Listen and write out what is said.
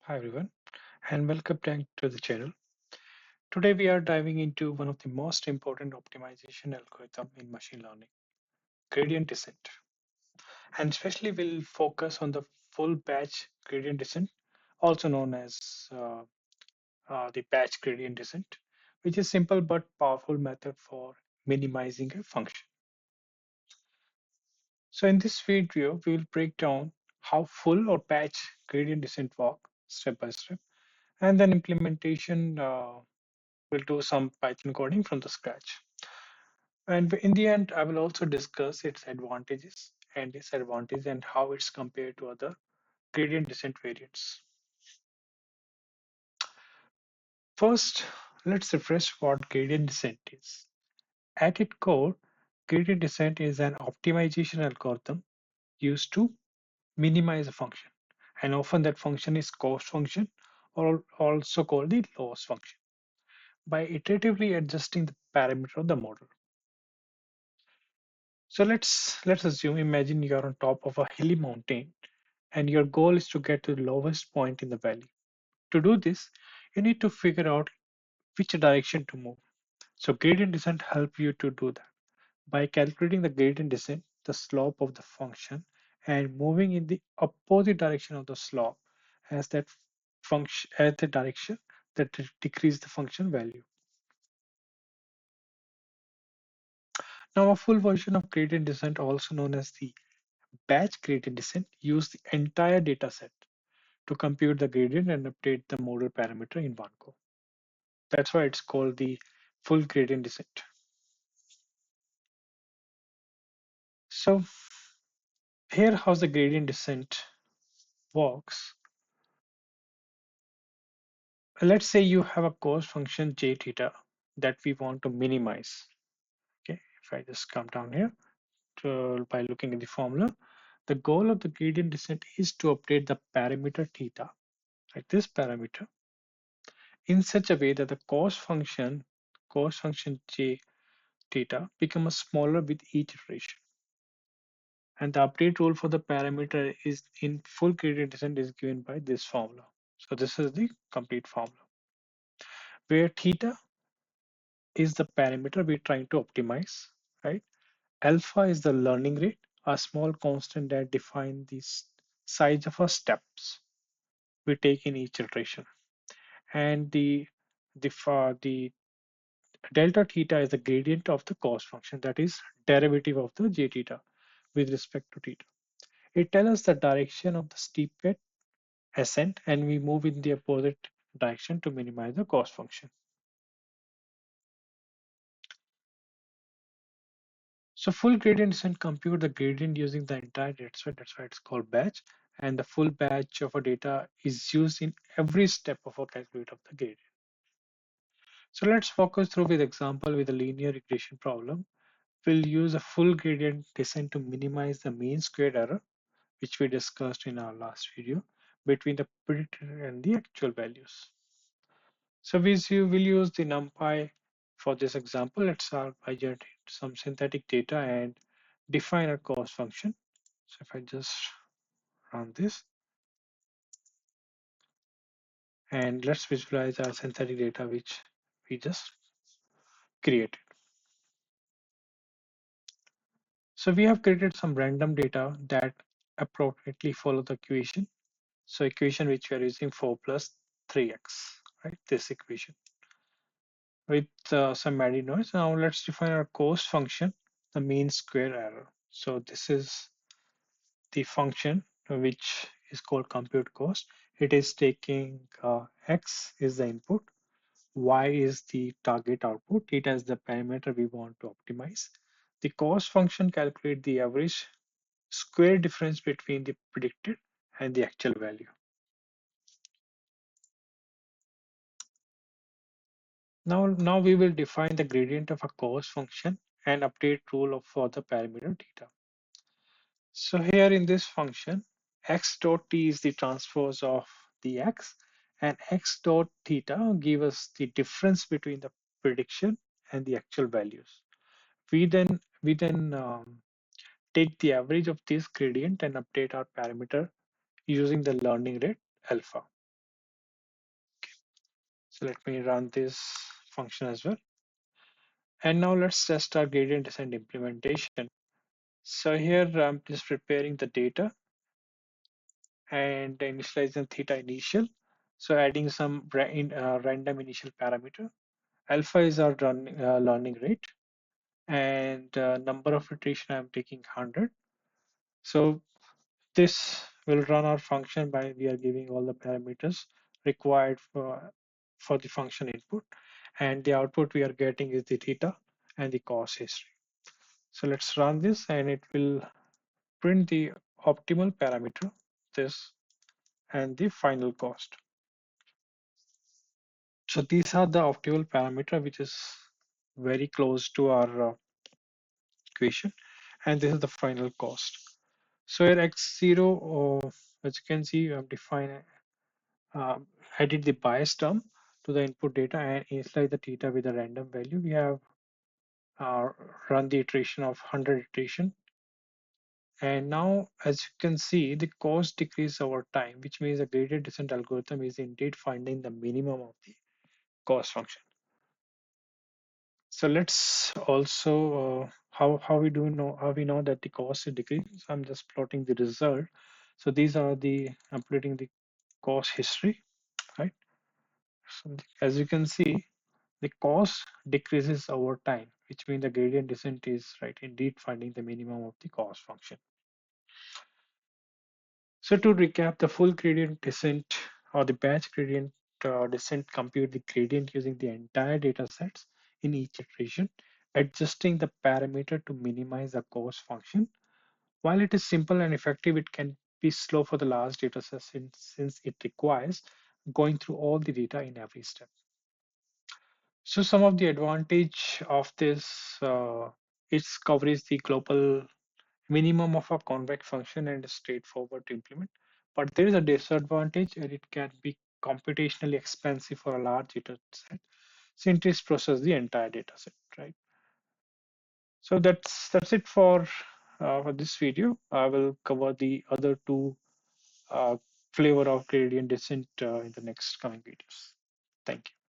Hi everyone, and welcome back to the channel. Today we are diving into one of the most important optimization algorithm in machine learning, gradient descent. And especially we'll focus on the full batch gradient descent, also known as the batch gradient descent, which is simple but powerful method for minimizing a function. So in this video, we will break down how full or batch gradient descent work step by step, and then implementation. We'll do some Python coding from the scratch. And in the end, I will also discuss its advantages and disadvantages and how it's compared to other gradient descent variants. First, let's refresh what gradient descent is. At its core, gradient descent is an optimization algorithm used to minimize a function. And often that function is cost function or also called the loss function by iteratively adjusting the parameter of the model. So let's assume imagine you're on top of a hilly mountain and your goal is to get to the lowest point in the valley. To do this, you need to figure out which direction to move. So gradient descent help you to do that by calculating the gradient descent, the slope of the function, and moving in the opposite direction of the slope as that function as the direction that decrease the function value. Now a full version of gradient descent, also known as the batch gradient descent, use the entire data set to compute the gradient and update the model parameter in one go. That's why it's called the full gradient descent. So here how the gradient descent works. Let's say you have a cost function j theta that we want to minimize. Okay, if I just come down here by looking at the formula, the goal of the gradient descent is to update the parameter theta, like this parameter, in such a way that the cost function j theta becomes smaller with each iteration. And the update rule for the parameter is in full gradient descent is given by this formula. So this is the complete formula where theta is the parameter we're trying to optimize, right? Alpha is the learning rate, a small constant that defines the size of our steps we take in each iteration. And the delta theta is the gradient of the cost function, that is derivative of the j theta with respect to theta. It tells us the direction of the steep ascent and we move in the opposite direction to minimize the cost function. So full gradient descent compute the gradient using the entire dataset. That's why it's called batch. And the full batch of a data is used in every step of a calculate of the gradient. So let's focus through with example with a linear regression problem. We'll use a full gradient descent to minimize the mean squared error, which we discussed in our last video, between the predicted and the actual values. So will use the NumPy for this example. Let's start by generating some synthetic data and define a cost function. So if I just run this and let's visualize our synthetic data which we just created. So we have created some random data that appropriately follow the equation. So equation which we are using 4 plus 3x, right? This equation with some added noise. Now let's define our cost function, the mean square error. So this is the function which is called compute cost. It is taking x is the input, y is the target output, it as the parameter we want to optimize. The cost function calculate the average square difference between the predicted and the actual value. Now we will define the gradient of a cost function and update rule for the parameter theta. So here in this function, x dot t is the transpose of the x, and x dot theta give us the difference between the prediction and the actual values. We then take the average of this gradient and update our parameter using the learning rate alpha. So let me run this function as well. And now let's test our gradient descent implementation. So here I'm just preparing the data and initializing theta initial. So adding some random initial parameter. Alpha is our learning rate, and number of iteration I'm taking 100. So this will run our function by we are giving all the parameters required for the function input, and the output we are getting is the theta and the cost history. So let's run this and it will print the optimal parameter, this, and the final cost. So these are the optimal parameter which is very close to our equation, and this is the final cost. So here x0, as you can see, we have defined added the bias term to the input data and initialize the theta with a random value. We have uh, run the iteration of 100 iteration. And now, as you can see, the cost decrease over time, which means the gradient descent algorithm is indeed finding the minimum of the cost function. So let's also how we do know how we know that the cost is decreasing. So I'm just plotting the result. So these are the I'm plotting the cost history, right? So as you can see, the cost decreases over time, which means the gradient descent is right indeed finding the minimum of the cost function. So to recap, the full gradient descent or the batch gradient descent compute the gradient using the entire data sets in each iteration, adjusting the parameter to minimize the cost function. While it is simple and effective, it can be slow for the large data set since it requires going through all the data in every step. So some of the advantage of this is covers the global minimum of a convex function and is straightforward to implement. But there is a disadvantage and it can be computationally expensive for a large data set since it process the entire data set, right? So that's it for this video. I will cover the other two uh, flavor of gradient descent in the next coming videos. Thank you.